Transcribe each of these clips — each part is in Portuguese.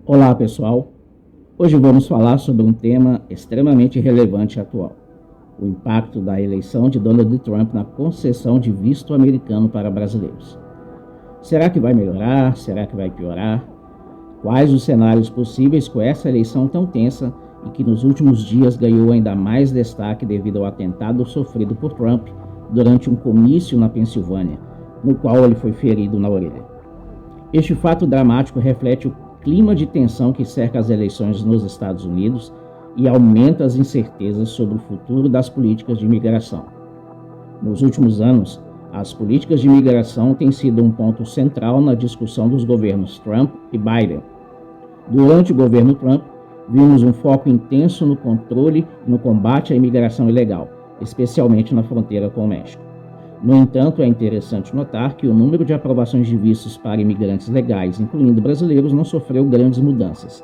Olá pessoal, hoje vamos falar sobre um tema extremamente relevante e atual: o impacto da eleição de Donald Trump na concessão de visto americano para brasileiros. Será que vai melhorar? Será que vai piorar? Quais os cenários possíveis com essa eleição tão tensa e que nos últimos dias ganhou ainda mais destaque devido ao atentado sofrido por Trump durante um comício na Pensilvânia, no qual ele foi ferido na orelha? Este fato dramático reflete o clima de tensão que cerca as eleições nos Estados Unidos e aumenta as incertezas sobre o futuro das políticas de imigração. Nos últimos anos, as políticas de imigração têm sido um ponto central na discussão dos governos Trump e Biden. Durante o governo Trump, vimos um foco intenso no controle e no combate à imigração ilegal, especialmente na fronteira com o México. No entanto, é interessante notar que o número de aprovações de vistos para imigrantes legais, incluindo brasileiros, não sofreu grandes mudanças.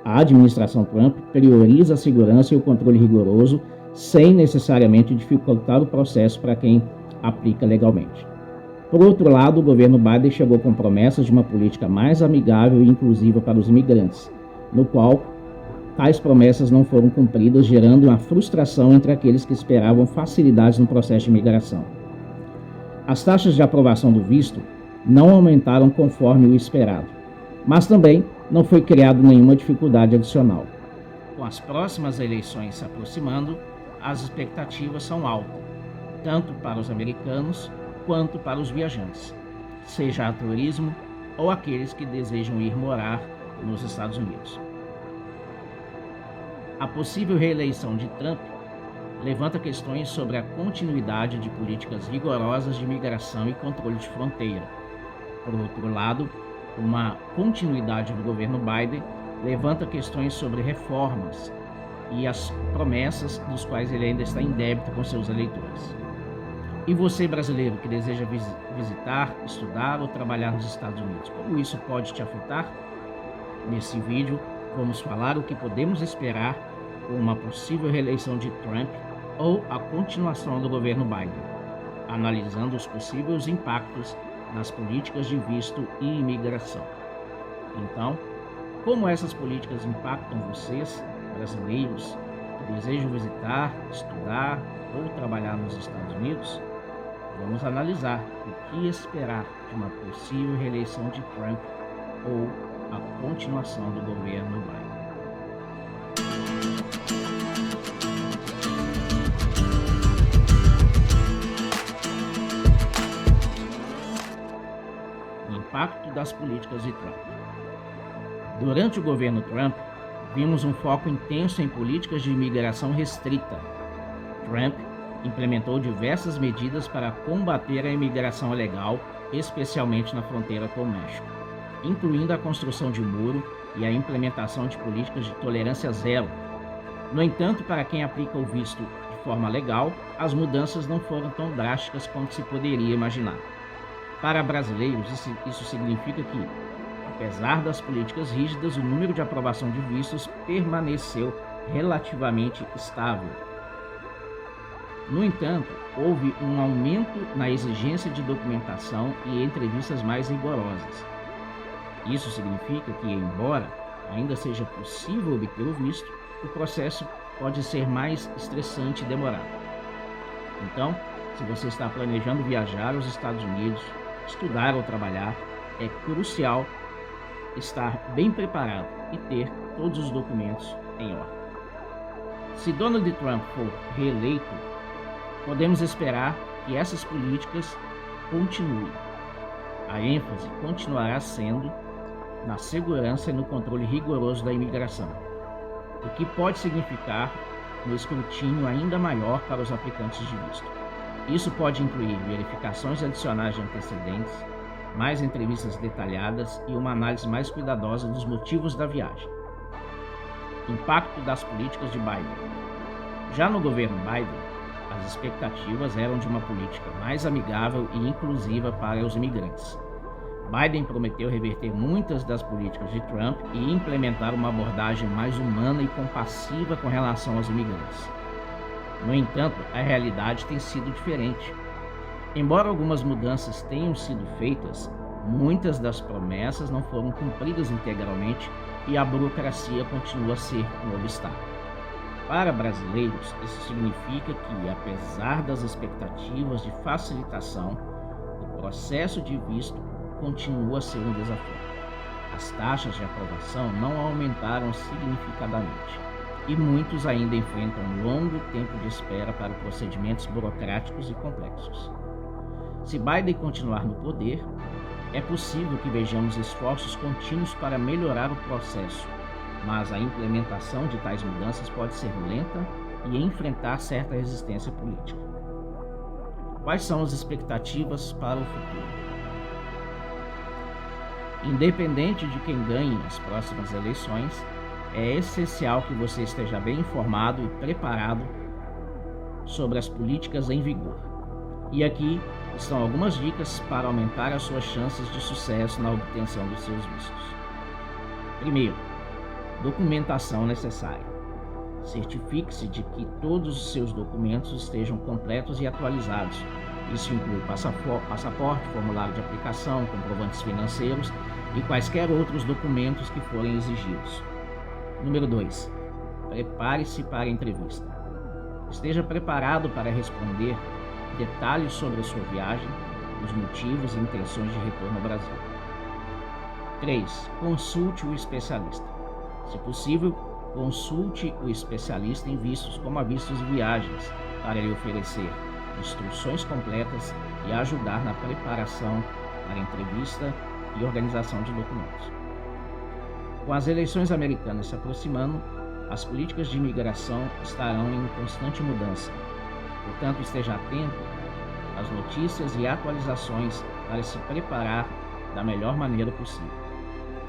A administração Trump prioriza a segurança e o controle rigoroso, sem necessariamente dificultar o processo para quem aplica legalmente. Por outro lado, o governo Biden chegou com promessas de uma política mais amigável e inclusiva para os imigrantes, no qual tais promessas não foram cumpridas, gerando uma frustração entre aqueles que esperavam facilidades no processo de imigração. As taxas de aprovação do visto não aumentaram conforme o esperado, mas também não foi criada nenhuma dificuldade adicional. Com as próximas eleições se aproximando, as expectativas são altas, tanto para os americanos quanto para os viajantes, seja a turismo ou aqueles que desejam ir morar nos Estados Unidos. A possível reeleição de Trump levanta questões sobre a continuidade de políticas rigorosas de imigração e controle de fronteira. Por outro lado, uma continuidade do governo Biden levanta questões sobre reformas e as promessas dos quais ele ainda está em débito com seus eleitores. E você, brasileiro, que deseja visitar, estudar ou trabalhar nos Estados Unidos, como isso pode te afetar? Nesse vídeo, vamos falar o que podemos esperar com uma possível reeleição de Trump ou a continuação do governo Biden, analisando os possíveis impactos nas políticas de visto e imigração. Então, como essas políticas impactam vocês, brasileiros, que desejam visitar, estudar ou trabalhar nos Estados Unidos? Vamos analisar o que esperar de uma possível reeleição de Trump ou a continuação do governo Biden. Impacto das políticas de Trump. Durante o governo Trump, vimos um foco intenso em políticas de imigração restrita. Trump implementou diversas medidas para combater a imigração ilegal, especialmente na fronteira com o México, incluindo a construção de muro e a implementação de políticas de tolerância zero. No entanto, para quem aplica o visto de forma legal, as mudanças não foram tão drásticas quanto se poderia imaginar. Para brasileiros, isso significa que, apesar das políticas rígidas, o número de aprovação de vistos permaneceu relativamente estável. No entanto, houve um aumento na exigência de documentação e entrevistas mais rigorosas. Isso significa que, embora ainda seja possível obter o visto, o processo pode ser mais estressante e demorado. Então, se você está planejando viajar aos Estados Unidos, estudar ou trabalhar, é crucial estar bem preparado e ter todos os documentos em ordem. Se Donald Trump for reeleito, podemos esperar que essas políticas continuem. A ênfase continuará sendo na segurança e no controle rigoroso da imigração, o que pode significar um escrutínio ainda maior para os aplicantes de visto. Isso pode incluir verificações adicionais de antecedentes, mais entrevistas detalhadas e uma análise mais cuidadosa dos motivos da viagem. Impacto das políticas de Biden. Já no governo Biden, as expectativas eram de uma política mais amigável e inclusiva para os imigrantes. Biden prometeu reverter muitas das políticas de Trump e implementar uma abordagem mais humana e compassiva com relação aos imigrantes. No entanto, a realidade tem sido diferente. Embora algumas mudanças tenham sido feitas, muitas das promessas não foram cumpridas integralmente e a burocracia continua a ser um obstáculo. Para brasileiros, isso significa que, apesar das expectativas de facilitação, o processo de visto continua a ser um desafio. As taxas de aprovação não aumentaram significativamente e muitos ainda enfrentam um longo tempo de espera para procedimentos burocráticos e complexos. Se Biden continuar no poder, é possível que vejamos esforços contínuos para melhorar o processo, mas a implementação de tais mudanças pode ser lenta e enfrentar certa resistência política. Quais são as expectativas para o futuro? Independente de quem ganhe as próximas eleições, é essencial que você esteja bem informado e preparado sobre as políticas em vigor. E aqui estão algumas dicas para aumentar as suas chances de sucesso na obtenção dos seus vistos. Primeiro, documentação necessária. Certifique-se de que todos os seus documentos estejam completos e atualizados. Isso inclui passaporte, formulário de aplicação, comprovantes financeiros e quaisquer outros documentos que forem exigidos. Número 2. Prepare-se para a entrevista. Esteja preparado para responder detalhes sobre a sua viagem, os motivos e intenções de retorno ao Brasil. 3. Consulte o especialista. Se possível, consulte o especialista em vistos como a vistos de viagens, para lhe oferecer instruções completas e ajudar na preparação para a entrevista e organização de documentos. Com as eleições americanas se aproximando, as políticas de imigração estarão em constante mudança. Portanto, esteja atento às notícias e atualizações para se preparar da melhor maneira possível.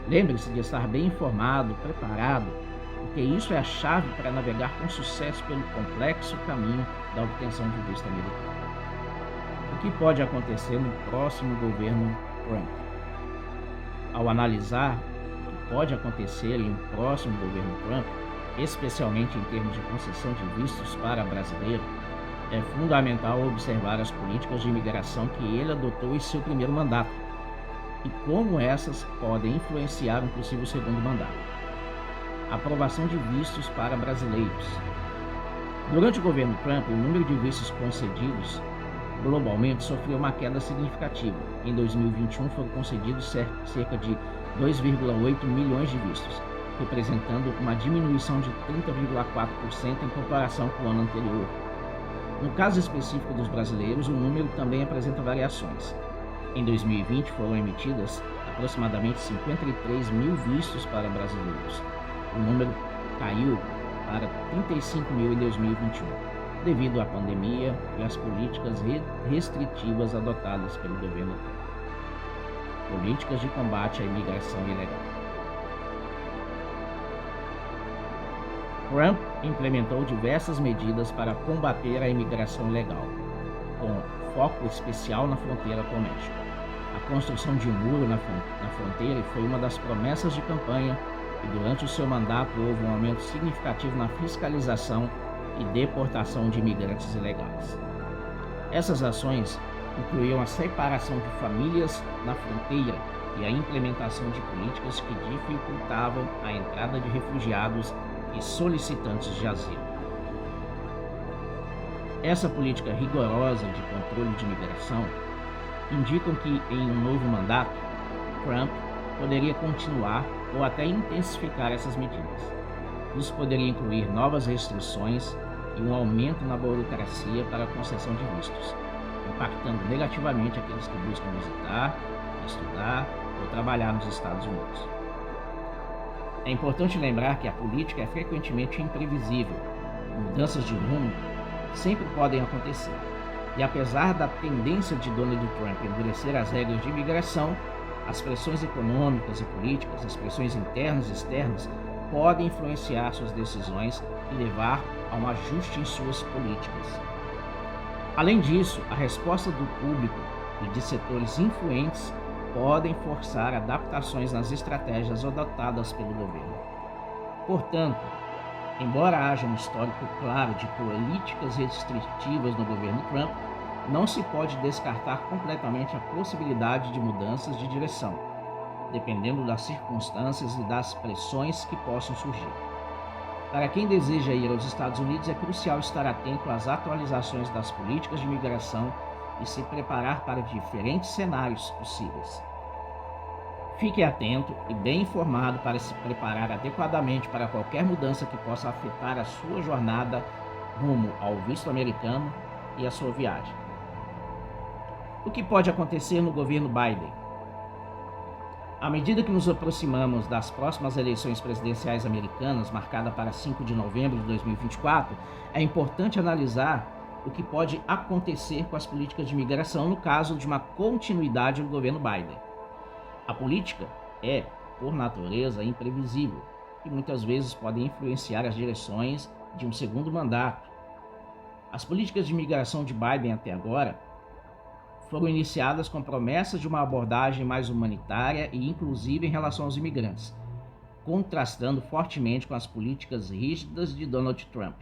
Lembre-se de estar bem informado, preparado, porque isso é a chave para navegar com sucesso pelo complexo caminho da obtenção de visto americano. O que pode acontecer no próximo governo Trump? Ao analisar o que pode acontecer em um próximo governo Trump, especialmente em termos de concessão de vistos para brasileiros, é fundamental observar as políticas de imigração que ele adotou em seu primeiro mandato e como essas podem influenciar um possível segundo mandato. Aprovação de vistos para brasileiros. Durante o governo Trump, o número de vistos concedidos globalmente sofreu uma queda significativa. Em 2021 foram concedidos cerca de 2,8 milhões de vistos, representando uma diminuição de 30,4% em comparação com o ano anterior. No caso específico dos brasileiros, o número também apresenta variações. Em 2020 foram emitidas aproximadamente 53 mil vistos para brasileiros. O número caiu para 35 mil em 2021, devido à pandemia e às políticas restritivas adotadas pelo governo Trump. Políticas de combate à imigração ilegal. Trump implementou diversas medidas para combater a imigração ilegal, com foco especial na fronteira com o México. A construção de um muro na fronteira foi uma das promessas de campanha e durante o seu mandato houve um aumento significativo na fiscalização e deportação de imigrantes ilegais. Essas ações incluíam a separação de famílias na fronteira e a implementação de políticas que dificultavam a entrada de refugiados e solicitantes de asilo. Essa política rigorosa de controle de imigração indicam que, em um novo mandato, Trump poderia continuar ou até intensificar essas medidas. Isso poderia incluir novas restrições e um aumento na burocracia para a concessão de vistos, impactando negativamente aqueles que buscam visitar, estudar ou trabalhar nos Estados Unidos. É importante lembrar que a política é frequentemente imprevisível. Mudanças de rumo sempre podem acontecer. E apesar da tendência de Donald Trump endurecer as regras de imigração, as pressões econômicas e políticas, as pressões internas e externas, podem influenciar suas decisões e levar a um ajuste em suas políticas. Além disso, a resposta do público e de setores influentes podem forçar adaptações nas estratégias adotadas pelo governo. Portanto, embora haja um histórico claro de políticas restritivas no governo Trump, não se pode descartar completamente a possibilidade de mudanças de direção. dependendo das circunstâncias e das pressões que possam surgir. Para quem deseja ir aos Estados Unidos, é crucial estar atento às atualizações das políticas de imigração e se preparar para diferentes cenários possíveis. Fique atento e bem informado para se preparar adequadamente para qualquer mudança que possa afetar a sua jornada rumo ao visto americano e a sua viagem. O que pode acontecer no governo Biden? À medida que nos aproximamos das próximas eleições presidenciais americanas, marcada para 5 de novembro de 2024, é importante analisar o que pode acontecer com as políticas de imigração no caso de uma continuidade do governo Biden. A política é, por natureza, imprevisível e muitas vezes pode influenciar as direções de um segundo mandato. As políticas de imigração de Biden até agora foram iniciadas com promessas de uma abordagem mais humanitária e inclusiva em relação aos imigrantes, contrastando fortemente com as políticas rígidas de Donald Trump.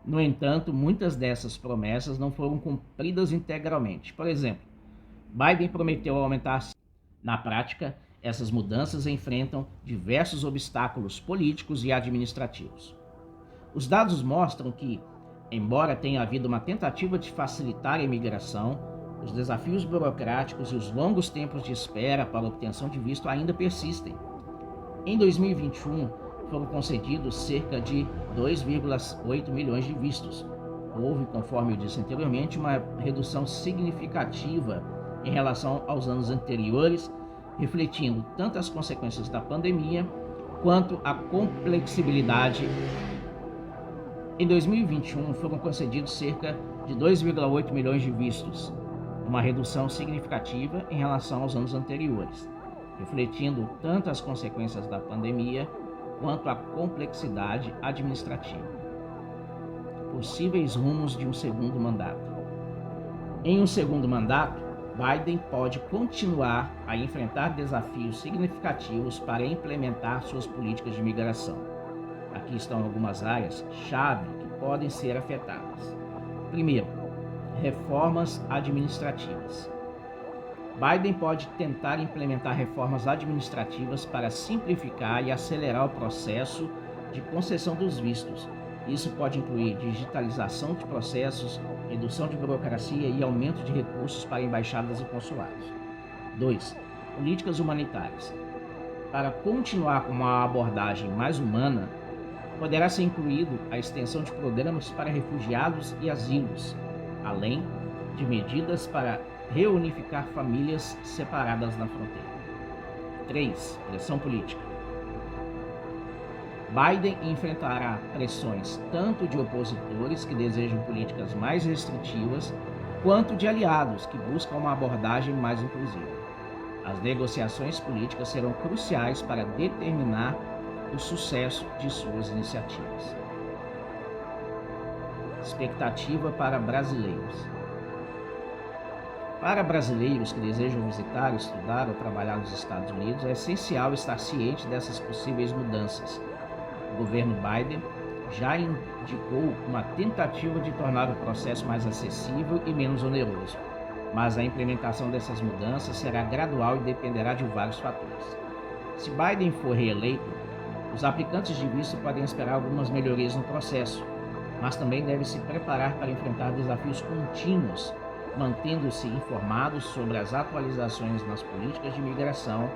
No entanto, muitas dessas promessas não foram cumpridas integralmente. Por exemplo, Biden prometeu aumentar. Na prática, essas mudanças enfrentam diversos obstáculos políticos e administrativos. Os dados mostram que, embora tenha havido uma tentativa de facilitar a imigração, os desafios burocráticos e os longos tempos de espera para a obtenção de visto ainda persistem. Em 2021, foram concedidos cerca de 2,8 milhões de vistos. Houve, conforme eu disse anteriormente, uma redução significativa em relação aos anos anteriores, refletindo tanto as consequências da pandemia quanto a complexibilidade. Em 2021, foram concedidos cerca de 2,8 milhões de vistos, uma redução significativa em relação aos anos anteriores, refletindo tanto as consequências da pandemia quanto a complexidade administrativa. Possíveis rumos de um segundo mandato. Em um segundo mandato, Biden pode continuar a enfrentar desafios significativos para implementar suas políticas de imigração. Aqui estão algumas áreas-chave que podem ser afetadas. Primeiro, reformas administrativas. Biden pode tentar implementar reformas administrativas para simplificar e acelerar o processo de concessão dos vistos. Isso pode incluir digitalização de processos, redução de burocracia e aumento de recursos para embaixadas e consulados. 2. Políticas humanitárias. Para continuar com uma abordagem mais humana, poderá ser incluído a extensão de programas para refugiados e asilos, além de medidas para reunificar famílias separadas na fronteira. 3. Pressão política. Biden enfrentará pressões tanto de opositores que desejam políticas mais restritivas, quanto de aliados que buscam uma abordagem mais inclusiva. As negociações políticas serão cruciais para determinar o sucesso de suas iniciativas. Expectativa para brasileiros. Para brasileiros que desejam visitar, estudar ou trabalhar nos Estados Unidos, é essencial estar ciente dessas possíveis mudanças. O governo Biden já indicou uma tentativa de tornar o processo mais acessível e menos oneroso, mas a implementação dessas mudanças será gradual e dependerá de vários fatores. Se Biden for reeleito, os aplicantes de visto podem esperar algumas melhorias no processo, mas também devem se preparar para enfrentar desafios contínuos, mantendo-se informados sobre as atualizações nas políticas de imigração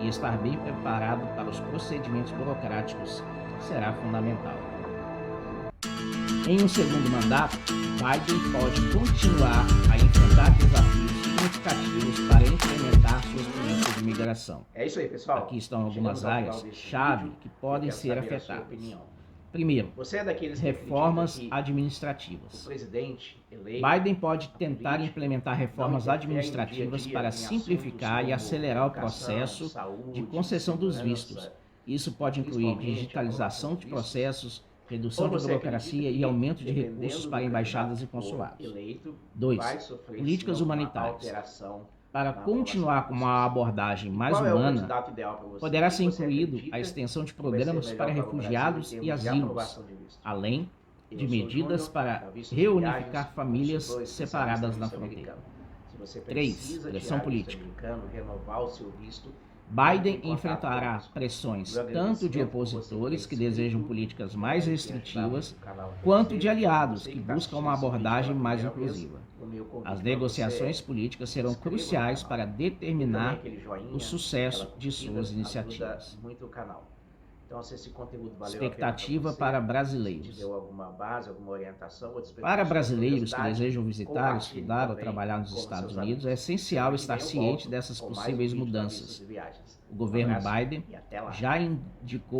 e estar bem preparado para os procedimentos burocráticos será fundamental. Em um segundo mandato, Biden pode continuar a enfrentar desafios significativos para implementar suas políticas de imigração. É isso aí, pessoal. Aqui estão algumas áreas-chave que podem ser afetadas. Primeiro, reformas administrativas. O presidente eleito, Biden pode tentar implementar reformas administrativas para simplificar e acelerar o processo de concessão dos vistos. Isso pode incluir digitalização de processos, redução de burocracia e aumento de recursos para embaixadas e consulados. 2. Políticas humanitárias. Para continuar com uma abordagem mais humana, poderá ser incluído a extensão de programas para refugiados e asilos, além de medidas para reunificar famílias separadas na fronteira. 3. Pressão política. Biden enfrentará pressões tanto de opositores que desejam políticas mais restritivas, quanto de aliados que buscam uma abordagem mais inclusiva. As negociações políticas serão cruciais para determinar o sucesso de suas iniciativas. Então, se esse conteúdo valeu Expectativa para brasileiros. deu alguma base, alguma orientação, ou Para brasileiros que desejam visitar, estudar ou trabalhar nos Estados Unidos, é essencial estar ciente dessas possíveis mudanças. O governo Biden já indicou